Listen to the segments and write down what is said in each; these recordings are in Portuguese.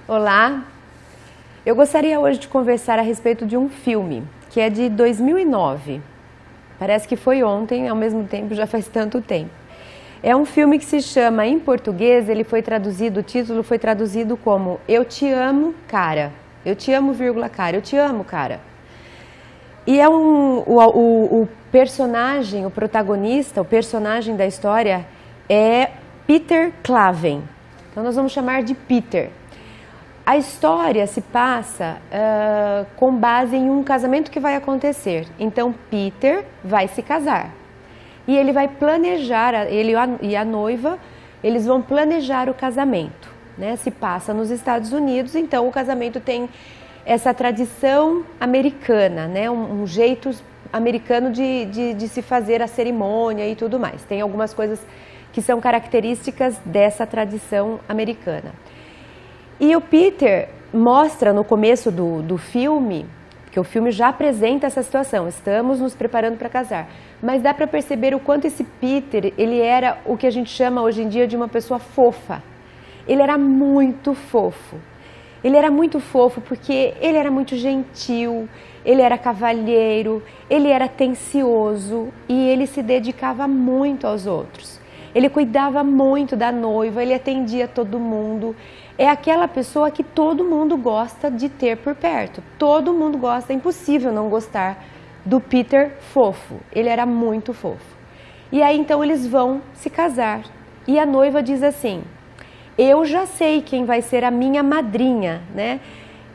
Olá, eu gostaria hoje de conversar a respeito de um filme que é de 2009. Parece que foi ontem, ao mesmo tempo já faz tanto tempo. É um filme que se chama, em português, ele foi traduzido, o título foi traduzido como Eu Te Amo, Cara. Eu te amo, vírgula, cara. Eu te amo, cara. E é o personagem, o protagonista, o personagem da história é Peter Klaven. Então nós vamos chamar de Peter. A história se passa com base em um casamento que vai acontecer. Então Peter vai se casar e ele vai planejar, ele e a noiva, eles vão planejar o casamento, né? Se passa nos Estados Unidos, então o casamento tem essa tradição americana, né? Um jeito americano de se fazer a cerimônia e tudo mais. Tem algumas coisas que são características dessa tradição americana. E o Peter mostra no começo do filme, porque o filme já apresenta essa situação, estamos nos preparando para casar, mas dá para perceber o quanto esse Peter, ele era o que a gente chama hoje em dia de uma pessoa fofa. Ele era muito fofo. Ele era muito fofo porque ele era muito gentil, ele era cavalheiro, ele era atencioso e ele se dedicava muito aos outros. Ele cuidava muito da noiva, ele atendia todo mundo. É aquela pessoa que todo mundo gosta de ter por perto. Todo mundo gosta, é impossível não gostar do Peter fofo. Ele era muito fofo. E aí então eles vão se casar. E a noiva diz assim: eu já sei quem vai ser a minha madrinha, né?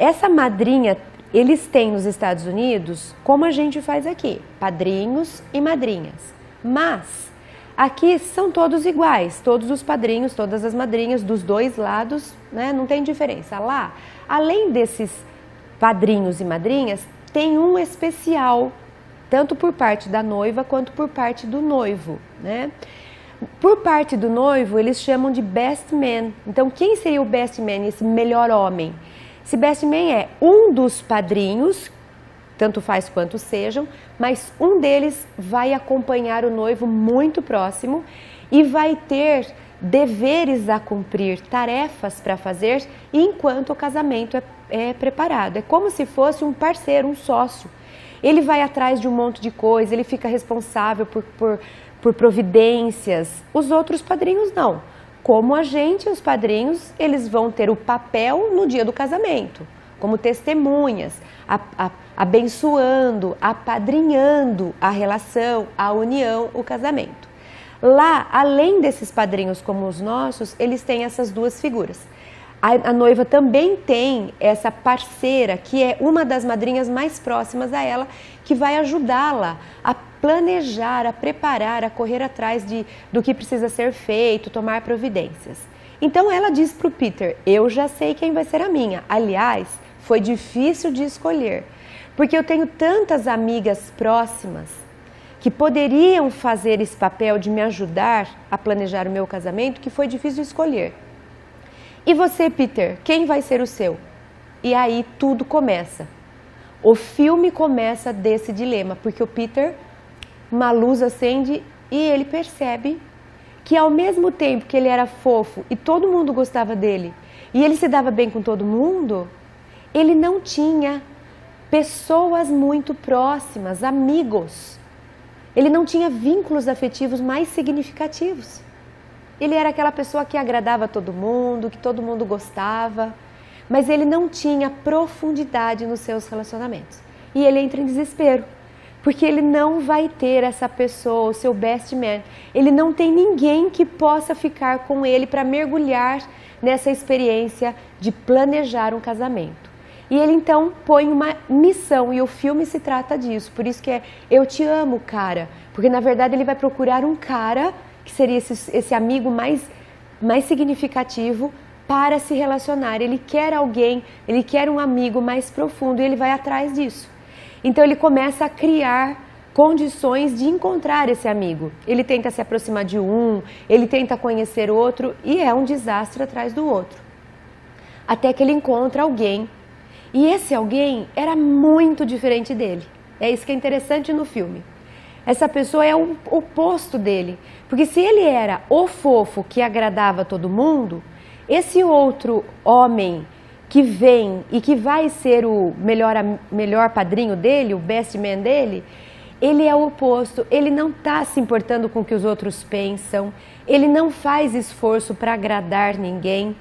Essa madrinha, eles têm nos Estados Unidos, como a gente faz aqui, padrinhos e madrinhas. Mas aqui são todos iguais, todos os padrinhos, todas as madrinhas dos dois lados, né? Não tem diferença. Lá, além desses padrinhos e madrinhas, tem um especial, tanto por parte da noiva quanto por parte do noivo, né? Por parte do noivo, eles chamam de best man. Então, quem seria o best man, esse melhor homem? Esse best man é um dos padrinhos, tanto faz quanto sejam, mas um deles vai acompanhar o noivo muito próximo e vai ter deveres a cumprir, tarefas para fazer enquanto o casamento é preparado. É como se fosse um parceiro, um sócio. Ele vai atrás de um monte de coisa, ele fica responsável por providências. Os outros padrinhos não. Como a gente, os padrinhos, eles vão ter o papel no dia do casamento, como testemunhas, abençoando, apadrinhando a relação, a união, o casamento. Lá, além desses padrinhos como os nossos, eles têm essas duas figuras. A noiva também tem essa parceira, que é uma das madrinhas mais próximas a ela, que vai ajudá-la a planejar, a preparar, a correr atrás do que precisa ser feito, tomar providências. Então ela diz para o Peter: eu já sei quem vai ser a minha. Aliás, foi difícil de escolher, porque eu tenho tantas amigas próximas que poderiam fazer esse papel de me ajudar a planejar o meu casamento, que foi difícil de escolher. E você, Peter, quem vai ser o seu? E aí tudo começa. O filme começa desse dilema, porque o Peter, uma luz acende e ele percebe que ao mesmo tempo que ele era fofo e todo mundo gostava dele, e ele se dava bem com todo mundo, ele não tinha pessoas muito próximas, amigos. Ele não tinha vínculos afetivos mais significativos. Ele era aquela pessoa que agradava todo mundo, que todo mundo gostava, mas ele não tinha profundidade nos seus relacionamentos. E ele entra em desespero, porque ele não vai ter essa pessoa, o seu best man. Ele não tem ninguém que possa ficar com ele para mergulhar nessa experiência de planejar um casamento. E ele então põe uma missão, e o filme se trata disso, por isso que é Eu Te Amo, Cara, porque na verdade ele vai procurar um cara que seria esse amigo mais significativo para se relacionar. Ele quer alguém, ele quer um amigo mais profundo e ele vai atrás disso. Então ele começa a criar condições de encontrar esse amigo. Ele tenta se aproximar de um, ele tenta conhecer outro e é um desastre atrás do outro. Até que ele encontra alguém. E esse alguém era muito diferente dele. É isso que é interessante no filme. Essa pessoa é o oposto dele. Porque se ele era o fofo que agradava todo mundo, esse outro homem que vem e que vai ser o melhor padrinho dele, o best man dele, ele é o oposto, ele não está se importando com o que os outros pensam, ele não faz esforço para agradar ninguém,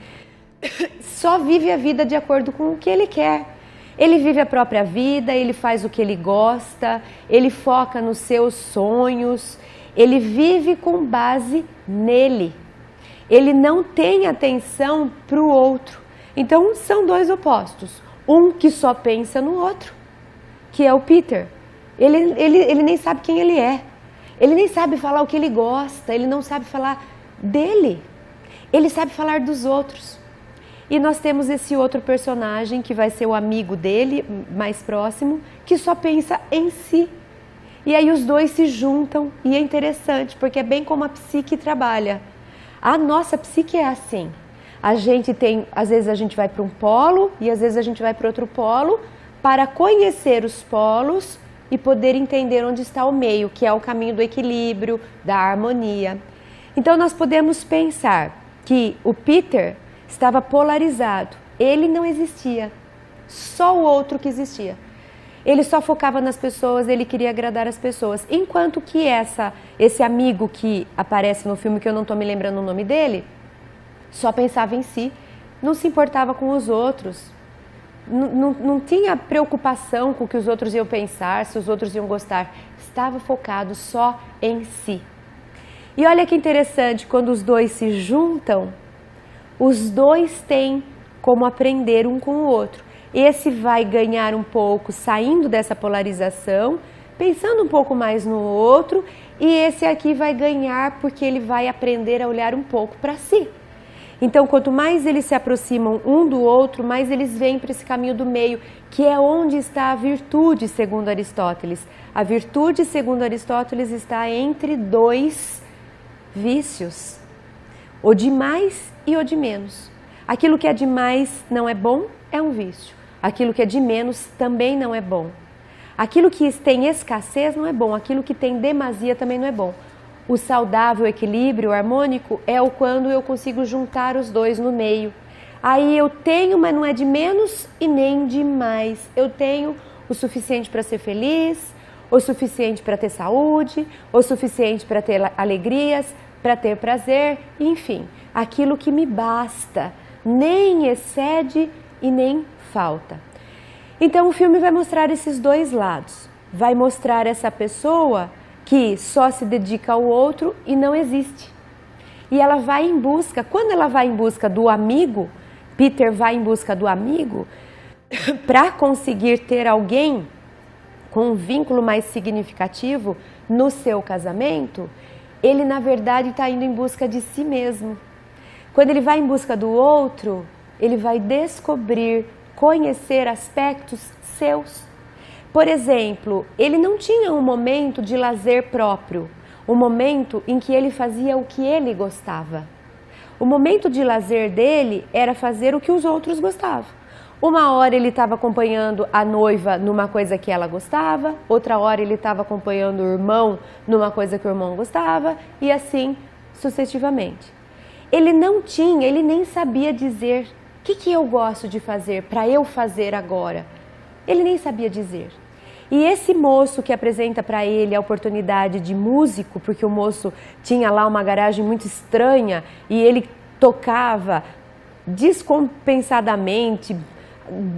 só vive a vida de acordo com o que ele quer. Ele vive a própria vida, ele faz o que ele gosta, ele foca nos seus sonhos, ele vive com base nele. Ele não tem atenção para o outro. Então são dois opostos. Um que só pensa no outro, que é o Peter. Ele nem sabe quem ele é. Ele nem sabe falar o que ele gosta, ele não sabe falar dele. Ele sabe falar dos outros. E nós temos esse outro personagem que vai ser o amigo dele, mais próximo, que só pensa em si. E aí os dois se juntam e é interessante, porque é bem como a psique trabalha. A nossa psique é assim. A gente tem, às vezes a gente vai para um polo e às vezes a gente vai para outro polo para conhecer os polos e poder entender onde está o meio, que é o caminho do equilíbrio, da harmonia. Então nós podemos pensar que o Peter estava polarizado, ele não existia, só o outro que existia. Ele só focava nas pessoas, ele queria agradar as pessoas. Enquanto que esse amigo que aparece no filme, que eu não estou me lembrando o nome dele, só pensava em si, não se importava com os outros, não tinha preocupação com o que os outros iam pensar, se os outros iam gostar, estava focado só em si. E olha que interessante, quando os dois se juntam, os dois têm como aprender um com o outro. Esse vai ganhar um pouco saindo dessa polarização, pensando um pouco mais no outro, e esse aqui vai ganhar porque ele vai aprender a olhar um pouco para si. Então, quanto mais eles se aproximam um do outro, mais eles vêm para esse caminho do meio, que é onde está a virtude, segundo Aristóteles. A virtude, segundo Aristóteles, está entre dois vícios, o de mais e o de menos. Aquilo que é de mais não é bom, é um vício. Aquilo que é de menos também não é bom. Aquilo que tem escassez não é bom, aquilo que tem demasia também não é bom. O saudável, o equilíbrio, o harmônico é o quando eu consigo juntar os dois no meio. Aí eu tenho, mas não é de menos e nem de mais. Eu tenho o suficiente para ser feliz, o suficiente para ter saúde, o suficiente para ter alegrias, para ter prazer, enfim, aquilo que me basta, nem excede e nem falta. Então o filme vai mostrar esses dois lados. Vai mostrar essa pessoa que só se dedica ao outro e não existe. E ela vai em busca, quando ela vai em busca do amigo, Peter vai em busca do amigo, para conseguir ter alguém com um vínculo mais significativo no seu casamento, ele na verdade está indo em busca de si mesmo. Quando ele vai em busca do outro, ele vai descobrir, conhecer aspectos seus. Por exemplo, ele não tinha um momento de lazer próprio, um momento em que ele fazia o que ele gostava. O momento de lazer dele era fazer o que os outros gostavam. Uma hora ele estava acompanhando a noiva numa coisa que ela gostava, outra hora ele estava acompanhando o irmão numa coisa que o irmão gostava e assim sucessivamente. Ele nem sabia dizer o que eu gosto de fazer para eu fazer agora. Ele nem sabia dizer. E esse moço que apresenta para ele a oportunidade de músico, porque o moço tinha lá uma garagem muito estranha e ele tocava descompensadamente,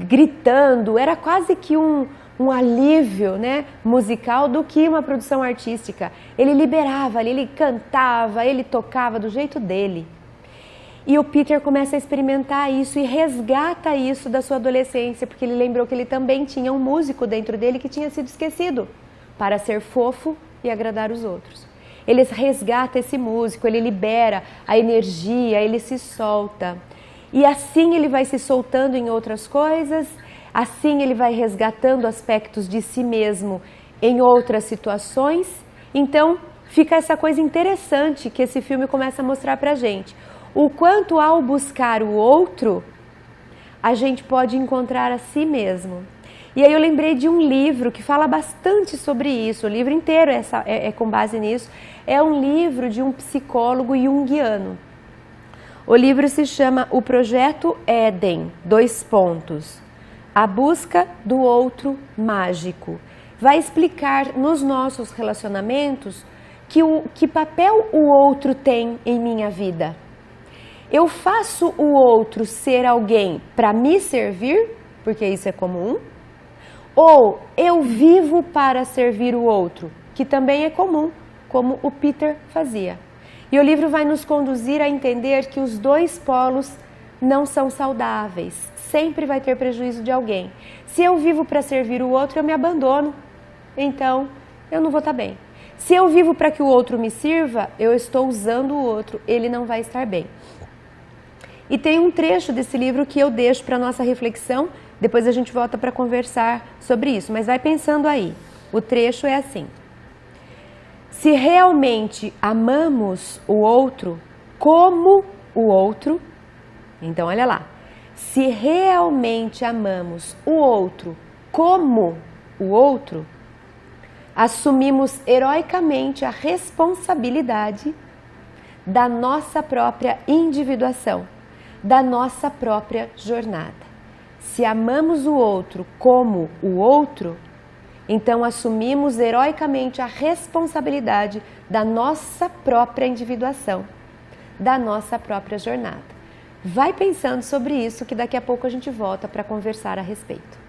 gritando, era quase que um alívio, né, musical do que uma produção artística. Ele liberava, ele cantava, ele tocava do jeito dele. E o Peter começa a experimentar isso e resgata isso da sua adolescência, porque ele lembrou que ele também tinha um músico dentro dele que tinha sido esquecido para ser fofo e agradar os outros. Ele resgata esse músico, ele libera a energia, ele se solta. E assim ele vai se soltando em outras coisas, assim ele vai resgatando aspectos de si mesmo em outras situações. Então fica essa coisa interessante que esse filme começa a mostrar pra gente. O quanto ao buscar o outro, a gente pode encontrar a si mesmo. E aí eu lembrei de um livro que fala bastante sobre isso, o livro inteiro é com base nisso. É um livro de um psicólogo junguiano. O livro se chama O Projeto Éden, A Busca do Outro Mágico. Vai explicar nos nossos relacionamentos que papel o outro tem em minha vida. Eu faço o outro ser alguém para me servir, porque isso é comum, ou eu vivo para servir o outro, que também é comum, como o Peter fazia. E o livro vai nos conduzir a entender que os dois polos não são saudáveis, sempre vai ter prejuízo de alguém. Se eu vivo para servir o outro, eu me abandono, então eu não vou estar bem. Se eu vivo para que o outro me sirva, eu estou usando o outro, ele não vai estar bem. E tem um trecho desse livro que eu deixo para nossa reflexão, depois a gente volta para conversar sobre isso, mas vai pensando aí. O trecho é assim: se realmente amamos o outro como o outro, então olha lá, se realmente amamos o outro como o outro, assumimos heroicamente a responsabilidade da nossa própria individuação, da nossa própria jornada. Se amamos o outro como o outro, então assumimos heroicamente a responsabilidade da nossa própria individuação, da nossa própria jornada. Vai pensando sobre isso que daqui a pouco a gente volta para conversar a respeito.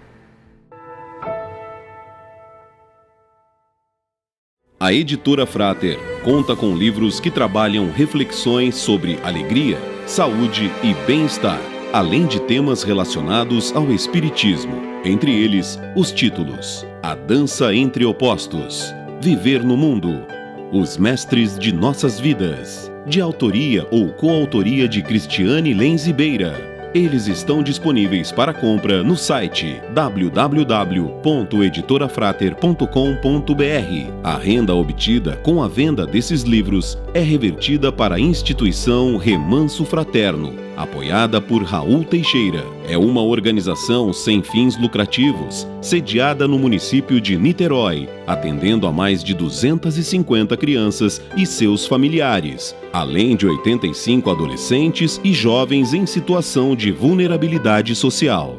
A Editora Frater conta com livros que trabalham reflexões sobre alegria, saúde e bem-estar, além de temas relacionados ao espiritismo. Entre eles, os títulos: A Dança entre Opostos, Viver no Mundo, Os Mestres de Nossas Vidas, de autoria ou coautoria de Cristiane Lenz Beira. Eles estão disponíveis para compra no site www.editorafrater.com.br. A renda obtida com a venda desses livros é revertida para a instituição Remanso Fraterno, apoiada por Raul Teixeira. É uma organização sem fins lucrativos, sediada no município de Niterói, atendendo a mais de 250 crianças e seus familiares, além de 85 adolescentes e jovens em situação de vulnerabilidade social.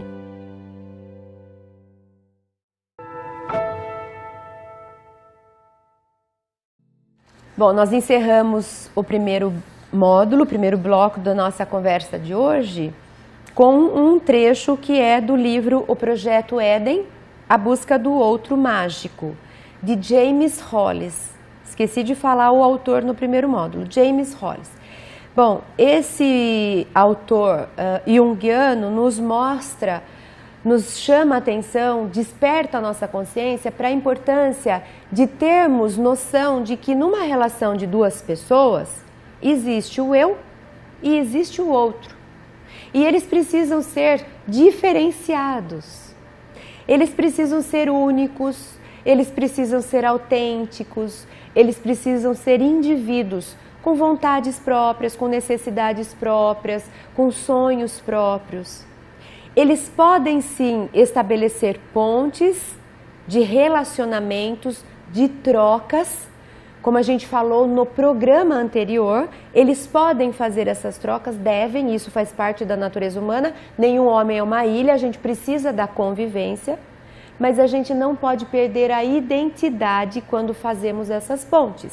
Bom, nós encerramos o primeiro módulo, o primeiro bloco da nossa conversa de hoje, com um trecho que é do livro O Projeto Éden, A Busca do Outro Mágico, de James Hollis. Esqueci de falar o autor no primeiro módulo, James Hollis. Bom, esse autor junguiano nos mostra, nos chama a atenção, desperta a nossa consciência para a importância de termos noção de que numa relação de duas pessoas existe o eu e existe o outro. E eles precisam ser diferenciados. Eles precisam ser únicos, eles precisam ser autênticos, eles precisam ser indivíduos com vontades próprias, com necessidades próprias, com sonhos próprios. Eles podem sim estabelecer pontes de relacionamentos, de trocas. Como a gente falou no programa anterior, eles podem fazer essas trocas, devem, isso faz parte da natureza humana. Nenhum homem é uma ilha, a gente precisa da convivência, mas a gente não pode perder a identidade quando fazemos essas pontes.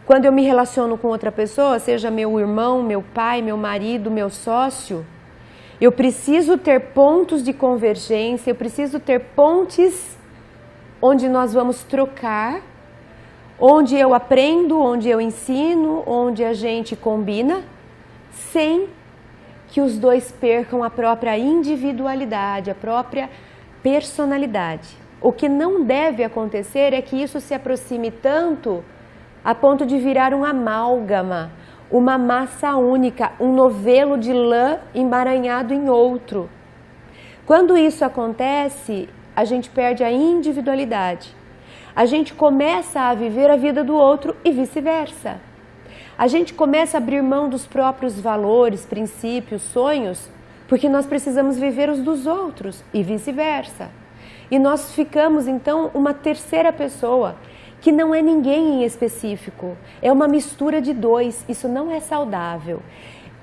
Quando eu me relaciono com outra pessoa, seja meu irmão, meu pai, meu marido, meu sócio, eu preciso ter pontos de convergência, eu preciso ter pontes onde nós vamos trocar, onde eu aprendo, onde eu ensino, onde a gente combina, sem que os dois percam a própria individualidade, a própria personalidade. O que não deve acontecer é que isso se aproxime tanto a ponto de virar um amálgama, uma massa única, um novelo de lã emaranhado em outro. Quando isso acontece, a gente perde a individualidade. A gente começa a viver a vida do outro e vice-versa. A gente começa a abrir mão dos próprios valores, princípios, sonhos, porque nós precisamos viver os dos outros e vice-versa. E nós ficamos então uma terceira pessoa, que não é ninguém em específico, é uma mistura de dois, isso não é saudável.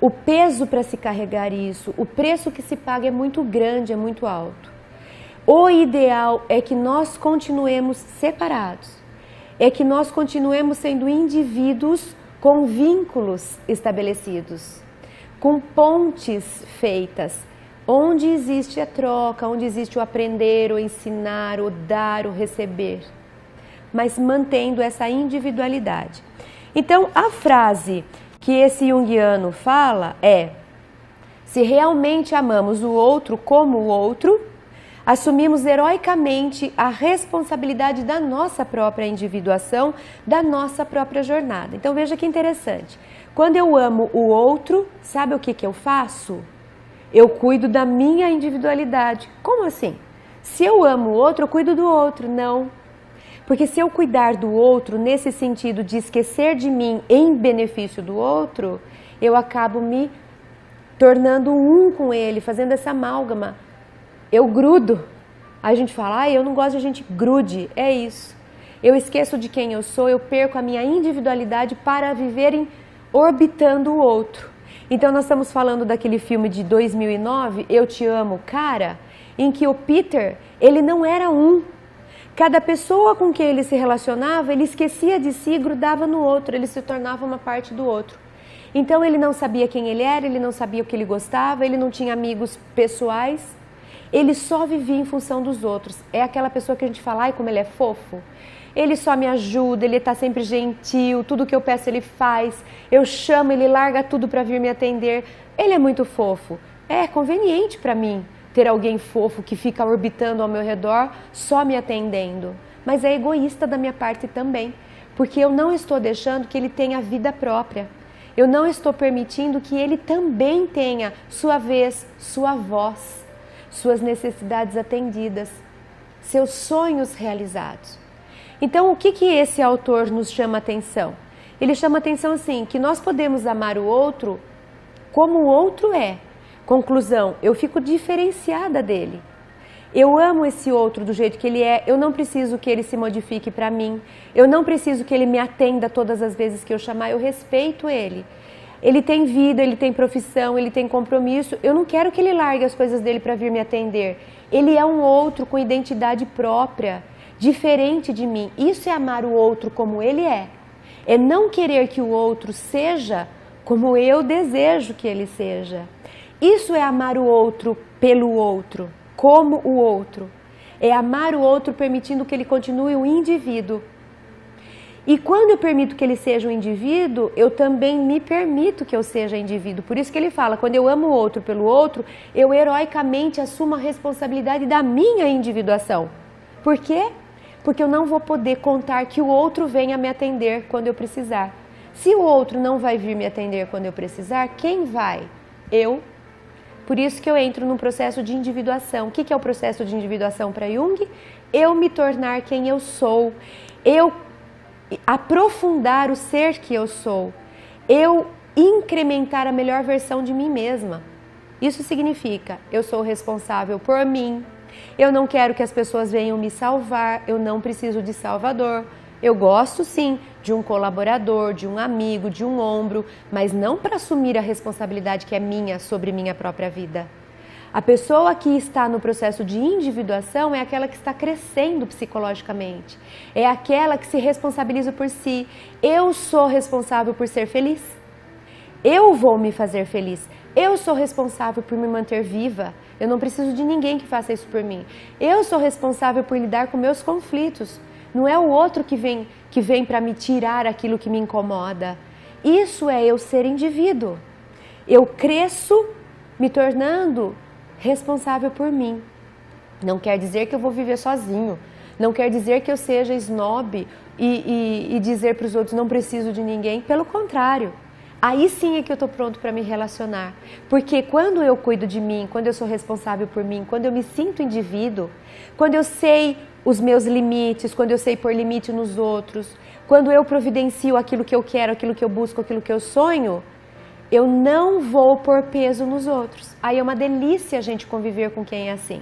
o peso para se carregar isso, o preço que se paga é muito grande, é muito alto. O ideal é que nós continuemos separados, é que nós continuemos sendo indivíduos com vínculos estabelecidos, com pontes feitas, onde existe a troca, onde existe o aprender, o ensinar, o dar, o receber, mas mantendo essa individualidade. Então, a frase que esse junguiano fala é: se realmente amamos o outro como o outro, assumimos heroicamente a responsabilidade da nossa própria individuação, da nossa própria jornada. Então veja que interessante. Quando eu amo o outro, sabe o que eu faço? Eu cuido da minha individualidade. Como assim? Se eu amo o outro, eu cuido do outro. Não. Porque se eu cuidar do outro nesse sentido de esquecer de mim em benefício do outro, eu acabo me tornando um com ele, fazendo essa amálgama. Eu grudo. Aí a gente fala, eu não gosto de gente grude. É isso. Eu esqueço de quem eu sou, eu perco a minha individualidade para viver orbitando o outro. Então nós estamos falando daquele filme de 2009, Eu Te Amo, Cara, em que o Peter, ele não era um. Cada pessoa com quem ele se relacionava, ele esquecia de si e grudava no outro, ele se tornava uma parte do outro. Então ele não sabia quem ele era, ele não sabia o que ele gostava, ele não tinha amigos pessoais. Ele só vivia em função dos outros. É aquela pessoa que a gente fala, ai, como ele é fofo. Ele só me ajuda, ele está sempre gentil, tudo que eu peço ele faz. Eu chamo, ele larga tudo para vir me atender. Ele é muito fofo. É conveniente para mim ter alguém fofo que fica orbitando ao meu redor, só me atendendo. Mas é egoísta da minha parte também, porque eu não estou deixando que ele tenha vida própria. Eu não estou permitindo que ele também tenha sua vez, sua voz, suas necessidades atendidas, seus sonhos realizados. Então, o que esse autor nos chama a atenção? Ele chama a atenção assim, que nós podemos amar o outro como o outro é. Conclusão, eu fico diferenciada dele. Eu amo esse outro do jeito que ele é, eu não preciso que ele se modifique para mim, eu não preciso que ele me atenda todas as vezes que eu chamar, eu respeito ele. Ele tem vida, ele tem profissão, ele tem compromisso. Eu não quero que ele largue as coisas dele para vir me atender. Ele é um outro com identidade própria, diferente de mim. Isso é amar o outro como ele é. É não querer que o outro seja como eu desejo que ele seja. Isso é amar o outro pelo outro, como o outro. É amar o outro permitindo que ele continue um indivíduo. E quando eu permito que ele seja um indivíduo, eu também me permito que eu seja indivíduo. Por isso que ele fala, quando eu amo o outro pelo outro, eu heroicamente assumo a responsabilidade da minha individuação. Por quê? Porque eu não vou poder contar que o outro venha me atender quando eu precisar. Se o outro não vai vir me atender quando eu precisar, quem vai? Eu. Por isso que eu entro num processo de individuação. O que é o processo de individuação para Jung? Eu me tornar quem eu sou. Eu aprofundar o ser que eu sou, eu incrementar a melhor versão de mim mesma. Isso significa, eu sou responsável por mim, eu não quero que as pessoas venham me salvar, eu não preciso de salvador. Eu gosto sim de um colaborador, de um amigo, de um ombro, mas não para assumir a responsabilidade que é minha sobre minha própria vida. A pessoa que está no processo de individuação é aquela que está crescendo psicologicamente. É aquela que se responsabiliza por si. Eu sou responsável por ser feliz. Eu vou me fazer feliz. Eu sou responsável por me manter viva. Eu não preciso de ninguém que faça isso por mim. Eu sou responsável por lidar com meus conflitos. Não é o outro que vem para me tirar aquilo que me incomoda. Isso é eu ser indivíduo. Eu cresço me tornando responsável por mim. Não quer dizer que eu vou viver sozinho. Não quer dizer que eu seja snob e dizer para os outros não preciso de ninguém. Pelo contrário. Aí sim é que eu estou pronto para me relacionar. Porque quando eu cuido de mim, quando eu sou responsável por mim, quando eu me sinto indivíduo, quando eu sei os meus limites, quando eu sei pôr limite nos outros, quando eu providencio aquilo que eu quero, aquilo que eu busco, aquilo que eu sonho, eu não vou pôr peso nos outros. Aí é uma delícia a gente conviver com quem é assim.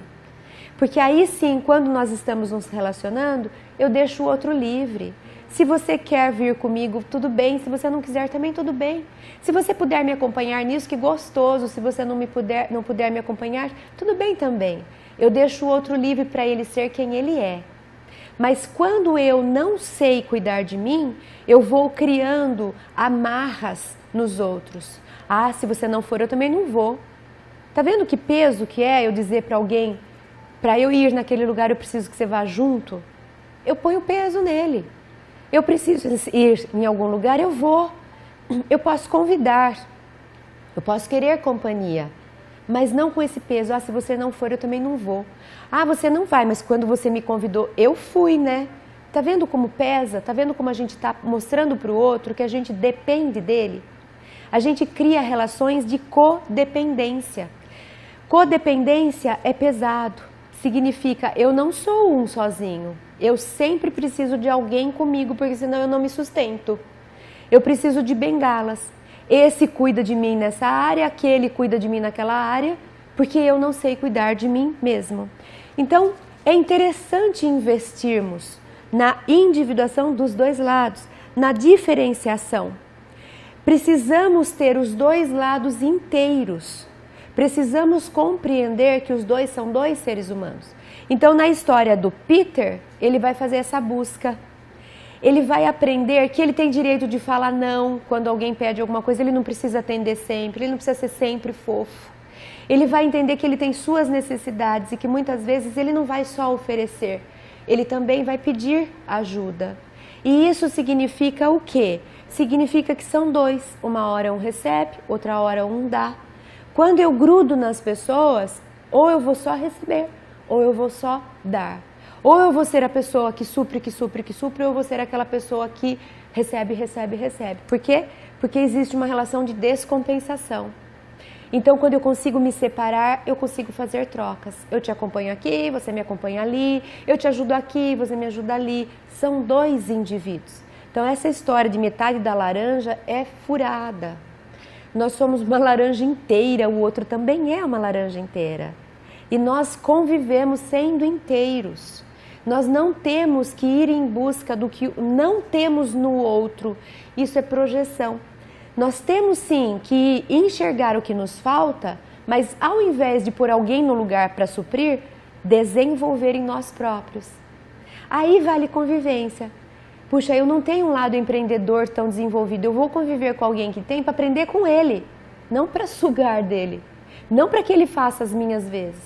Porque aí sim, quando nós estamos nos relacionando, eu deixo o outro livre. Se você quer vir comigo, tudo bem. Se você não quiser, também tudo bem. Se você puder me acompanhar nisso, que gostoso. Se você não puder me acompanhar, tudo bem também. Eu deixo o outro livre para ele ser quem ele é. Mas quando eu não sei cuidar de mim, eu vou criando amarras nos outros. Ah, se você não for, eu também não vou. Tá vendo que peso que é eu dizer para alguém, para eu ir naquele lugar eu preciso que você vá junto? Eu ponho peso nele. Eu preciso ir em algum lugar, eu vou. Eu posso convidar. Eu posso querer companhia. Mas não com esse peso. Ah, se você não for, eu também não vou. Ah, você não vai, mas quando você me convidou, eu fui, né? Tá vendo como pesa? Tá vendo como a gente tá mostrando para o outro que a gente depende dele? A gente cria relações de codependência. Codependência é pesado. Significa, eu não sou um sozinho. Eu sempre preciso de alguém comigo, porque senão eu não me sustento. Eu preciso de bengalas. Esse cuida de mim nessa área, aquele cuida de mim naquela área, porque eu não sei cuidar de mim mesmo. Então, é interessante investirmos na individuação dos dois lados, na diferenciação. Precisamos ter os dois lados inteiros. Precisamos compreender que os dois são dois seres humanos. Então, na história do Peter, ele vai fazer essa busca. Ele vai aprender que ele tem direito de falar não quando alguém pede alguma coisa, ele não precisa atender sempre, ele não precisa ser sempre fofo. Ele vai entender que ele tem suas necessidades e que muitas vezes ele não vai só oferecer, ele também vai pedir ajuda. E isso significa o quê? Significa que são dois, uma hora um recebe, outra hora um dá. Quando eu grudo nas pessoas, ou eu vou só receber, ou eu vou só dar. Ou eu vou ser a pessoa que supre, ou eu vou ser aquela pessoa que recebe. Por quê? Porque existe uma relação de descompensação. Então, quando eu consigo me separar, eu consigo fazer trocas. Eu te acompanho aqui, você me acompanha ali, eu te ajudo aqui, você me ajuda ali. São dois indivíduos. Então, essa história de metade da laranja é furada. Nós somos uma laranja inteira, o outro também é uma laranja inteira. E nós convivemos sendo inteiros. Nós não temos que ir em busca do que não temos no outro. Isso é projeção. Nós temos sim que enxergar o que nos falta, mas ao invés de pôr alguém no lugar para suprir, desenvolver em nós próprios. Aí vale convivência. Puxa, eu não tenho um lado empreendedor tão desenvolvido, eu vou conviver com alguém que tem para aprender com ele, não para sugar dele, não para que ele faça as minhas vezes,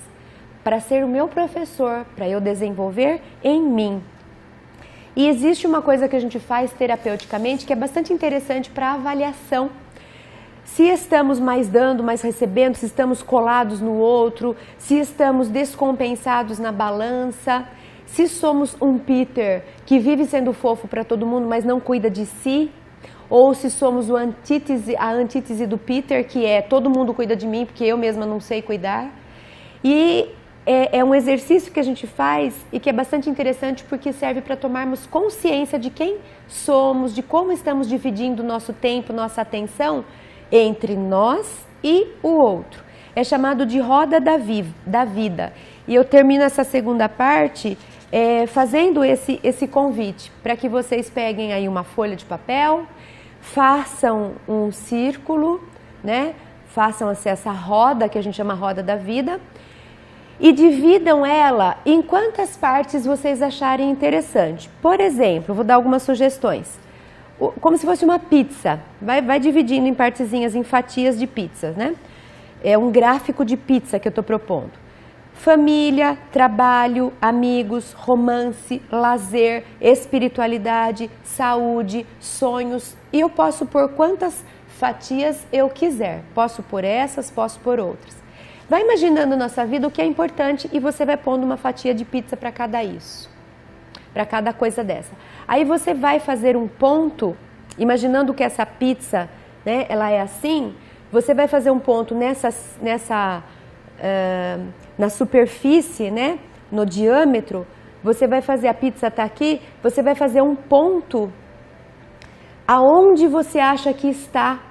para ser o meu professor, para eu desenvolver em mim. E existe uma coisa que a gente faz terapeuticamente que é bastante interessante para avaliação. Se estamos mais dando, mais recebendo, se estamos colados no outro, se estamos descompensados na balança, se somos um Peter que vive sendo fofo para todo mundo, mas não cuida de si, ou se somos a antítese do Peter, que é todo mundo cuida de mim porque eu mesma não sei cuidar. E é um exercício que a gente faz e que é bastante interessante porque serve para tomarmos consciência de quem somos, de como estamos dividindo nosso tempo, nossa atenção entre nós e o outro. É chamado de roda da vida. E eu termino essa segunda parte fazendo esse convite para que vocês peguem aí uma folha de papel, façam um círculo, né? Façam essa roda que a gente chama roda da vida e dividam ela em quantas partes vocês acharem interessante. Por exemplo, vou dar algumas sugestões. Como se fosse uma pizza. Vai dividindo em partezinhas, em fatias de pizza, né? É um gráfico de pizza que eu estou propondo. Família, trabalho, amigos, romance, lazer, espiritualidade, saúde, sonhos. E eu posso pôr quantas fatias eu quiser. Posso pôr essas, posso pôr outras. Vai imaginando na sua vida o que é importante e você vai pondo uma fatia de pizza para cada isso, para cada coisa dessa. Aí você vai fazer um ponto, imaginando que essa pizza, né, ela é assim, você vai fazer um ponto na superfície, né, no diâmetro, você vai fazer, a pizza está aqui, você vai fazer um ponto aonde você acha que está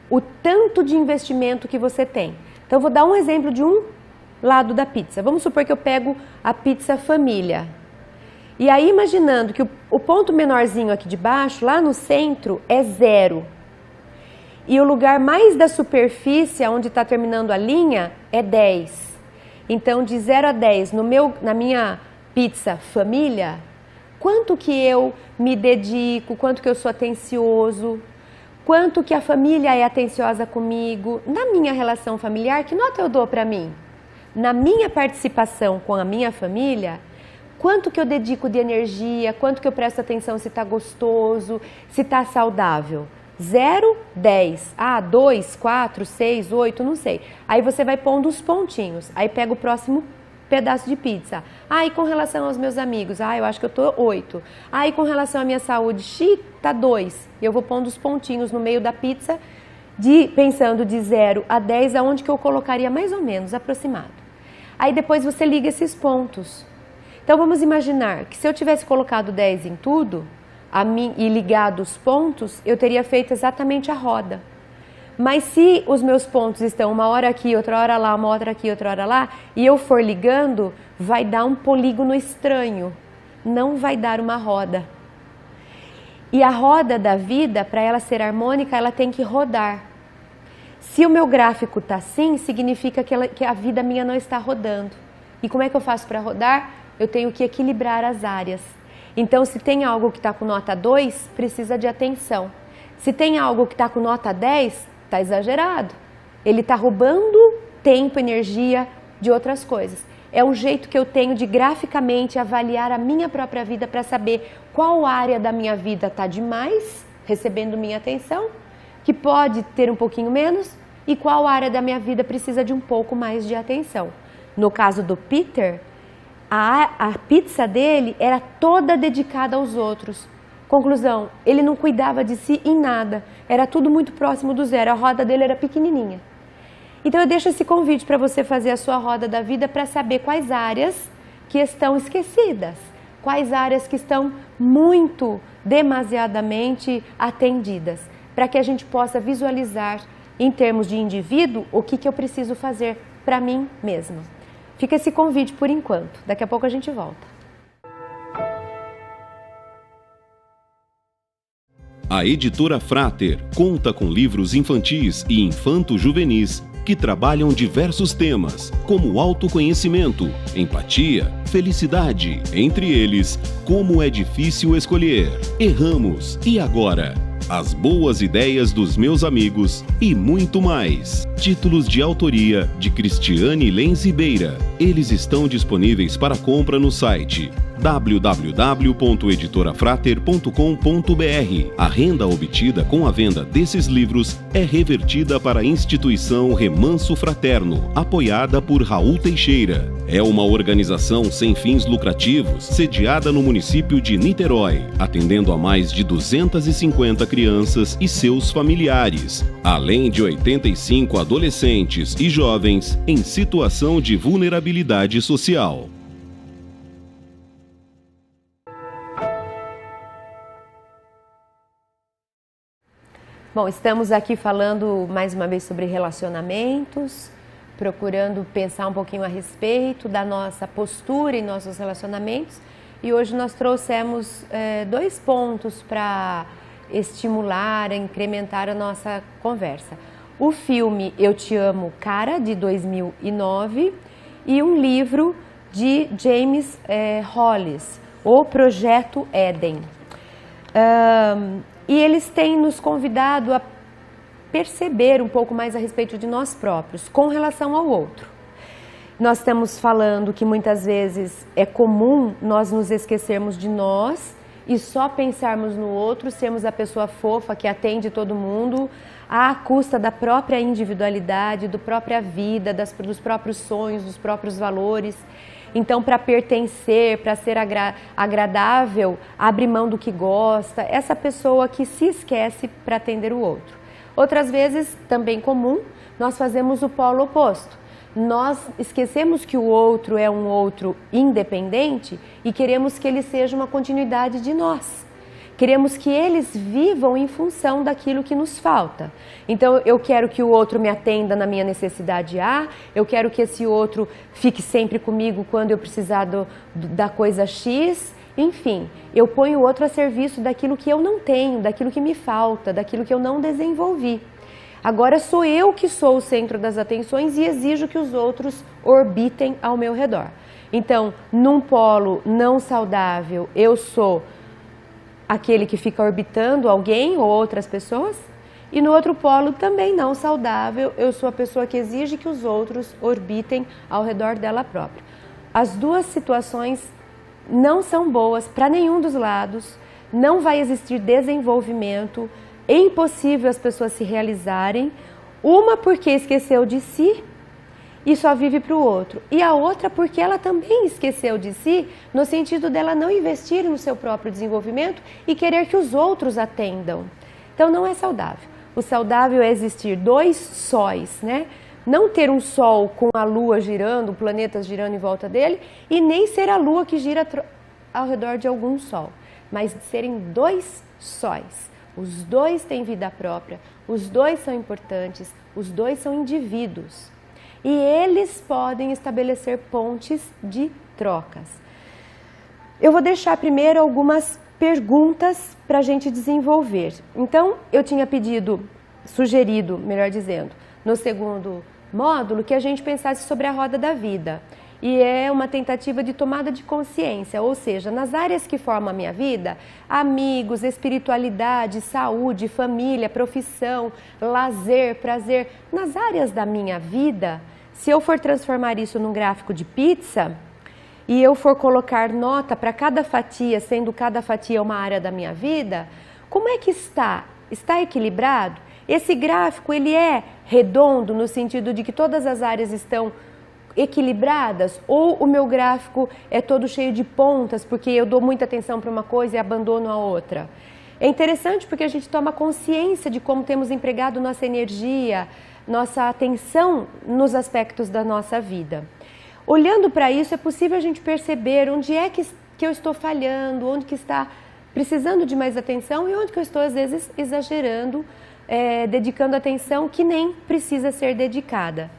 o tanto de investimento que você tem. Então, eu vou dar um exemplo de um lado da pizza. Vamos supor que eu pego a pizza família. E aí imaginando que o ponto menorzinho aqui de baixo, lá no centro, é 0. E o lugar mais da superfície, onde está terminando a linha, é 10. Então, de 0 a 10, na minha pizza família, quanto que eu me dedico, quanto que eu sou atencioso, quanto que a família é atenciosa comigo, na minha relação familiar, que nota eu dou para mim? Na minha participação com a minha família, quanto que eu dedico de energia, quanto que eu presto atenção se está gostoso, se está saudável. 0, 10, 2, 4, 6, 8, não sei. Aí você vai pondo os pontinhos, aí pega o próximo pedaço de pizza. E com relação aos meus amigos, eu acho que eu tô 8. E com relação à minha saúde, tá 2. E eu vou pondo os pontinhos no meio da pizza, pensando de 0 a 10, aonde que eu colocaria mais ou menos, aproximado. Aí depois você liga esses pontos. Então vamos imaginar que se eu tivesse colocado 10 em tudo, e ligado os pontos, eu teria feito exatamente a roda. Mas se os meus pontos estão uma hora aqui, outra hora lá, uma hora aqui, outra hora lá, e eu for ligando, vai dar um polígono estranho, não vai dar uma roda. E a roda da vida, para ela ser harmônica, ela tem que rodar. Se o meu gráfico está assim, significa que a vida minha não está rodando. E como é que eu faço para rodar? Eu tenho que equilibrar as áreas. Então, se tem algo que está com nota 2, precisa de atenção. Se tem algo que está com nota 10, está exagerado. Ele está roubando tempo, energia de outras coisas. É um jeito que eu tenho de graficamente avaliar a minha própria vida para saber qual área da minha vida está demais, recebendo minha atenção, que pode ter um pouquinho menos, e qual área da minha vida precisa de um pouco mais de atenção. No caso do Peter, a pizza dele era toda dedicada aos outros. Conclusão, ele não cuidava de si em nada, era tudo muito próximo do 0, a roda dele era pequenininha. Então eu deixo esse convite para você fazer a sua roda da vida para saber quais áreas que estão esquecidas, quais áreas que estão demasiadamente atendidas, para que a gente possa visualizar em termos de indivíduo o que eu preciso fazer para mim mesma. Fica esse convite por enquanto, daqui a pouco a gente volta. A editora Frater conta com livros infantis e infanto-juvenis que trabalham diversos temas, como autoconhecimento, empatia, felicidade, entre eles, como é difícil escolher, erramos, e agora? As boas ideias dos meus amigos e muito mais. Títulos de autoria de Cristiane Lenz Ribeira. Eles estão disponíveis para compra no site www.editorafrater.com.br. A renda obtida com a venda desses livros é revertida para a instituição Remanso Fraterno, apoiada por Raul Teixeira. É uma organização sem fins lucrativos, sediada no município de Niterói, atendendo a mais de 250 crianças e seus familiares, além de 85 adolescentes e jovens em situação de vulnerabilidade social. Bom, estamos aqui falando mais uma vez sobre relacionamentos, procurando pensar um pouquinho a respeito da nossa postura em nossos relacionamentos, e hoje nós trouxemos 2 pontos para estimular, incrementar a nossa conversa. O filme Eu Te Amo, Cara, de 2009, e um livro de James Hollis, O Projeto Éden. E eles têm nos convidado a perceber um pouco mais a respeito de nós próprios, com relação ao outro. Nós estamos falando que muitas vezes é comum nós nos esquecermos de nós e só pensarmos no outro, sermos a pessoa fofa que atende todo mundo, à custa da própria individualidade, da própria vida, dos próprios sonhos, dos próprios valores. Então, para pertencer, para ser agradável, abre mão do que gosta, essa pessoa que se esquece para atender o outro. Outras vezes, também comum, nós fazemos o polo oposto. Nós esquecemos que o outro é um outro independente e queremos que ele seja uma continuidade de nós. Queremos que eles vivam em função daquilo que nos falta. Então, eu quero que o outro me atenda na minha necessidade A, eu quero que esse outro fique sempre comigo quando eu precisar da coisa X, Enfim, eu ponho o outro a serviço daquilo que eu não tenho, daquilo que me falta, daquilo que eu não desenvolvi. Agora sou eu que sou o centro das atenções e exijo que os outros orbitem ao meu redor. Então, num polo não saudável, eu sou aquele que fica orbitando alguém ou outras pessoas, e no outro polo também não saudável, eu sou a pessoa que exige que os outros orbitem ao redor dela própria. As duas situações não são boas para nenhum dos lados, não vai existir desenvolvimento, é impossível as pessoas se realizarem, uma porque esqueceu de si e só vive para o outro, e a outra porque ela também esqueceu de si, no sentido dela não investir no seu próprio desenvolvimento e querer que os outros atendam. Então não é saudável. O saudável é existir dois sóis, né? Não ter um sol com a lua girando, planetas girando em volta dele, e nem ser a lua que gira ao redor de algum sol, mas serem dois sóis. Os dois têm vida própria, os dois são importantes, os dois são indivíduos. E eles podem estabelecer pontes de trocas. Eu vou deixar primeiro algumas perguntas para a gente desenvolver. Então, eu tinha sugerido, melhor dizendo, no segundo módulo, que a gente pensasse sobre a roda da vida. E é uma tentativa de tomada de consciência, ou seja, nas áreas que formam a minha vida, amigos, espiritualidade, saúde, família, profissão, lazer, prazer, nas áreas da minha vida, se eu for transformar isso num gráfico de pizza e eu for colocar nota para cada fatia, sendo cada fatia uma área da minha vida, como é que está? Está equilibrado? Esse gráfico, ele é redondo no sentido de que todas as áreas estão equilibradas, ou o meu gráfico é todo cheio de pontas porque eu dou muita atenção para uma coisa e abandono a outra? É interessante porque a gente toma consciência de como temos empregado nossa energia, nossa atenção nos aspectos da nossa vida. Olhando para isso, é possível a gente perceber onde é que eu estou falhando, onde que está precisando de mais atenção e onde que eu estou, às vezes, exagerando, dedicando atenção que nem precisa ser dedicada.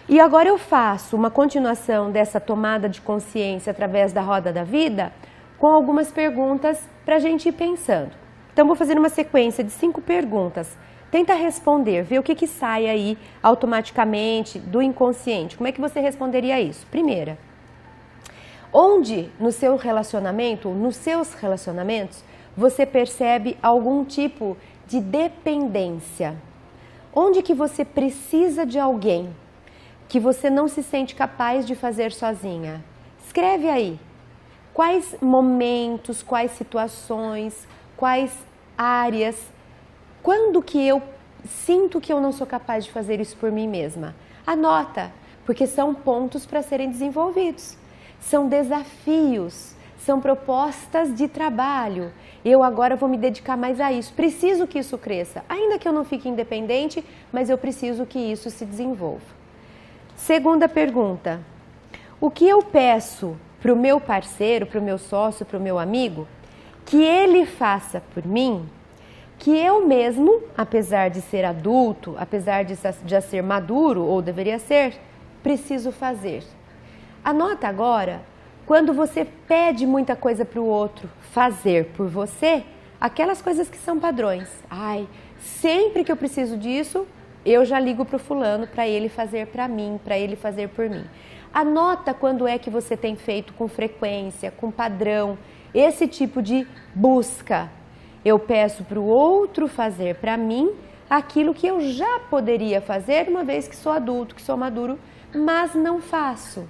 E agora eu faço uma continuação dessa tomada de consciência através da roda da vida com algumas perguntas para a gente ir pensando. Então, vou fazer uma sequência de 5 perguntas. Tenta responder, ver o que sai aí automaticamente do inconsciente. Como é que você responderia isso? Primeira, onde no seu relacionamento, nos seus relacionamentos, você percebe algum tipo de dependência? Onde que você precisa de alguém que você não se sente capaz de fazer sozinha? Escreve aí. Quais momentos, quais situações, quais áreas, quando que eu sinto que eu não sou capaz de fazer isso por mim mesma? Anota, porque são pontos para serem desenvolvidos. São desafios, são propostas de trabalho. Eu agora vou me dedicar mais a isso. Preciso que isso cresça, ainda que eu não fique independente, mas eu preciso que isso se desenvolva. Segunda pergunta, o que eu peço para o meu parceiro, para o meu sócio, para o meu amigo, que ele faça por mim, que eu mesmo, apesar de ser adulto, apesar de já ser maduro, ou deveria ser, preciso fazer? Anota agora, quando você pede muita coisa para o outro fazer por você, aquelas coisas que são padrões. Ai, sempre que eu preciso disso, eu já ligo para o fulano para ele fazer para mim, para ele fazer por mim. Anota quando é que você tem feito com frequência, com padrão, esse tipo de busca. Eu peço para o outro fazer para mim aquilo que eu já poderia fazer, uma vez que sou adulto, que sou maduro, mas não faço.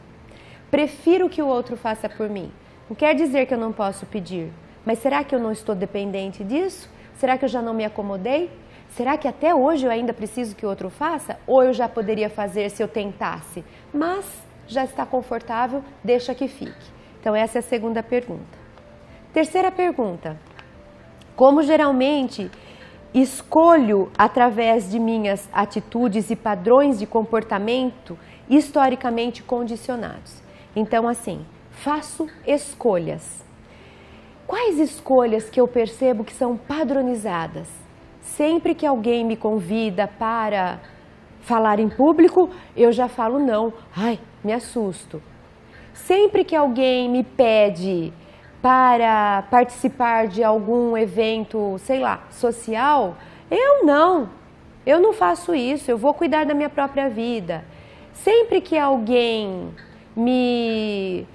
Prefiro que o outro faça por mim. Não quer dizer que eu não posso pedir, mas será que eu não estou dependente disso? Será que eu já não me acomodei? Será que até hoje eu ainda preciso que o outro faça? Ou eu já poderia fazer se eu tentasse? Mas já está confortável, deixa que fique. Então essa é a segunda pergunta. Terceira pergunta. Como geralmente escolho através de minhas atitudes e padrões de comportamento historicamente condicionados? Então assim, faço escolhas. Quais escolhas que eu percebo que são padronizadas? Sempre que alguém me convida para falar em público, eu já falo não. Ai, me assusto. Sempre que alguém me pede para participar de algum evento, sei lá, social, eu não faço isso, eu vou cuidar da minha própria vida. Sempre que alguém me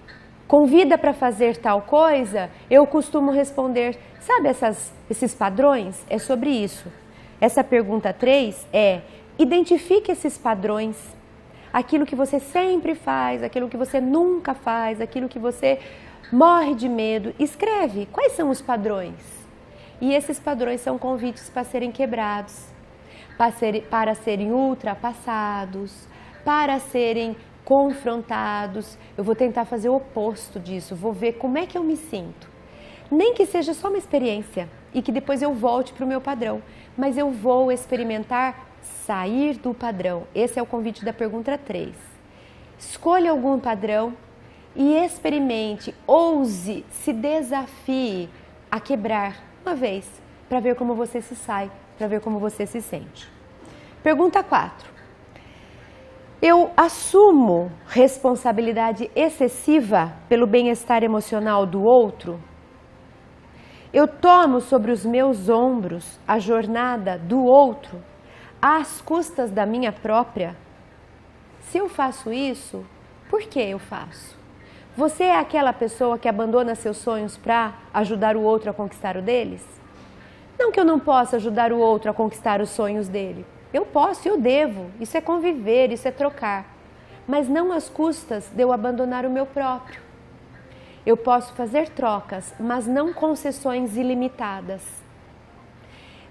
convida para fazer tal coisa, eu costumo responder, sabe esses padrões? É sobre isso. Essa pergunta 3 é, identifique esses padrões, aquilo que você sempre faz, aquilo que você nunca faz, aquilo que você morre de medo. Escreve quais são os padrões. E esses padrões são convites para serem quebrados, para serem ultrapassados, para serem confrontados. Eu vou tentar fazer o oposto disso, vou ver como é que eu me sinto. Nem que seja só uma experiência e que depois eu volte para o meu padrão, mas eu vou experimentar sair do padrão. Esse é o convite da pergunta 3. Escolha algum padrão e experimente, ouse, se desafie a quebrar uma vez, para ver como você se sai, para ver como você se sente. Pergunta 4. Eu assumo responsabilidade excessiva pelo bem-estar emocional do outro? Eu tomo sobre os meus ombros a jornada do outro às custas da minha própria? Se eu faço isso, por que eu faço? Você é aquela pessoa que abandona seus sonhos para ajudar o outro a conquistar o deles? Não que eu não possa ajudar o outro a conquistar os sonhos dele. Eu posso e eu devo. Isso é conviver, isso é trocar. Mas não às custas de eu abandonar o meu próprio. Eu posso fazer trocas, mas não concessões ilimitadas.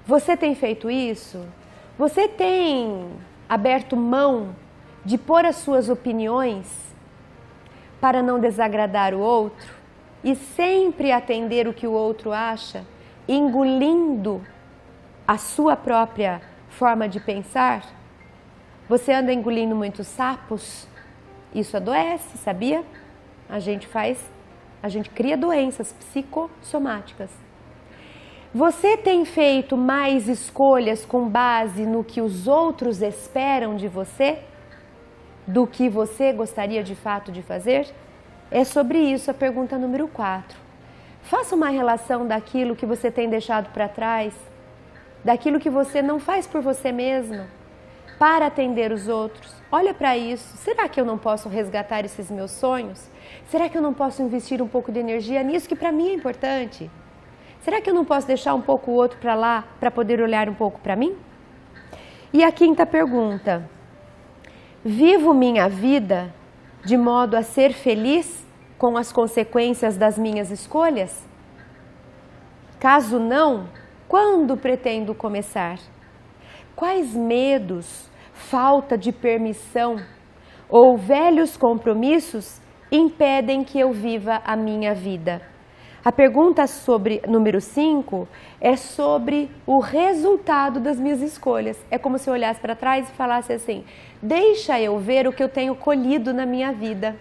Você tem feito isso? Você tem aberto mão de pôr as suas opiniões para não desagradar o outro e sempre atender o que o outro acha, engolindo a sua própria forma de pensar? Você anda engolindo muitos sapos? Isso adoece, sabia? A gente cria doenças psicossomáticas. Você tem feito mais escolhas com base no que os outros esperam de você do que você gostaria de fato de fazer? É sobre isso a pergunta número 4. Faça uma relação daquilo que você tem deixado para trás, daquilo que você não faz por você mesmo, para atender os outros. Olha para isso. Será que eu não posso resgatar esses meus sonhos? Será que eu não posso investir um pouco de energia nisso que para mim é importante? Será que eu não posso deixar um pouco o outro para lá, para poder olhar um pouco para mim? E a 5ª pergunta. Vivo minha vida de modo a ser feliz com as consequências das minhas escolhas? Caso não, quando pretendo começar? Quais medos, falta de permissão ou velhos compromissos impedem que eu viva a minha vida? A pergunta número 5 é sobre o resultado das minhas escolhas. É como se eu olhasse para trás e falasse assim, deixa eu ver o que eu tenho colhido na minha vida.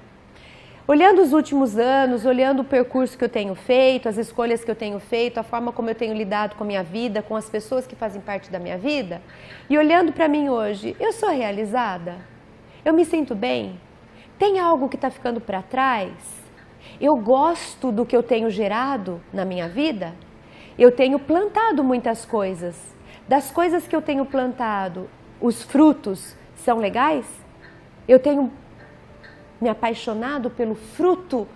Olhando os últimos anos, olhando o percurso que eu tenho feito, as escolhas que eu tenho feito, a forma como eu tenho lidado com a minha vida, com as pessoas que fazem parte da minha vida, e olhando para mim hoje, eu sou realizada? Eu me sinto bem? Tem algo que está ficando para trás? Eu gosto do que eu tenho gerado na minha vida? Eu tenho plantado muitas coisas. Das coisas que eu tenho plantado, os frutos são legais? Eu tenho me apaixonado pelo fruto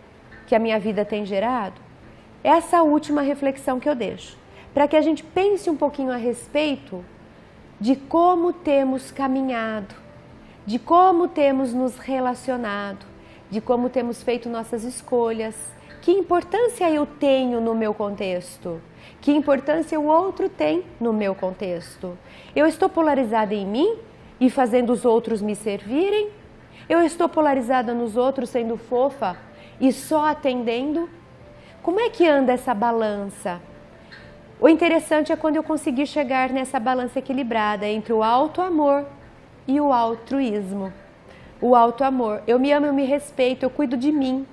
que a minha vida tem gerado? Essa é a última reflexão que eu deixo, para que a gente pense um pouquinho a respeito de como temos caminhado, de como temos nos relacionado, de como temos feito nossas escolhas, que importância eu tenho no meu contexto, que importância o outro tem no meu contexto. Eu estou polarizada em mim e fazendo os outros me servirem? Eu estou polarizada nos outros, sendo fofa e só atendendo? Como é que anda essa balança? O interessante é quando eu conseguir chegar nessa balança equilibrada entre o auto-amor e o altruísmo. O auto-amor. Eu me amo, eu me respeito, eu cuido de mim.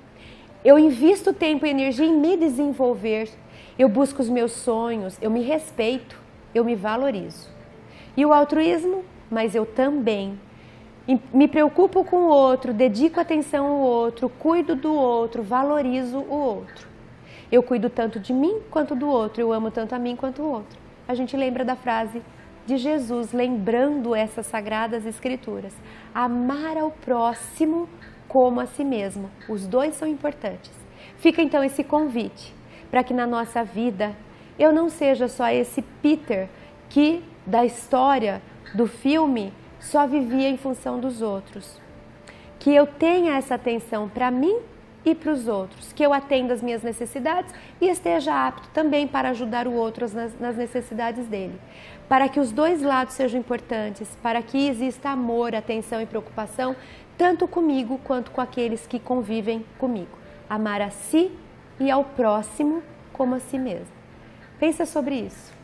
Eu invisto tempo e energia em me desenvolver. Eu busco os meus sonhos, eu me respeito, eu me valorizo. E o altruísmo? Mas eu também me preocupo com o outro, dedico atenção ao outro, cuido do outro, valorizo o outro. Eu cuido tanto de mim quanto do outro, eu amo tanto a mim quanto o outro. A gente lembra da frase de Jesus, lembrando essas sagradas escrituras. Amar ao próximo como a si mesmo. Os dois são importantes. Fica então esse convite para que na nossa vida eu não seja só esse Peter que da história do filme só vivia em função dos outros. Que eu tenha essa atenção para mim e para os outros, que eu atenda as minhas necessidades e esteja apto também para ajudar o outro nas necessidades dele. Para que os dois lados sejam importantes, para que exista amor, atenção e preocupação, tanto comigo quanto com aqueles que convivem comigo. Amar a si e ao próximo como a si mesmo. Pensa sobre isso.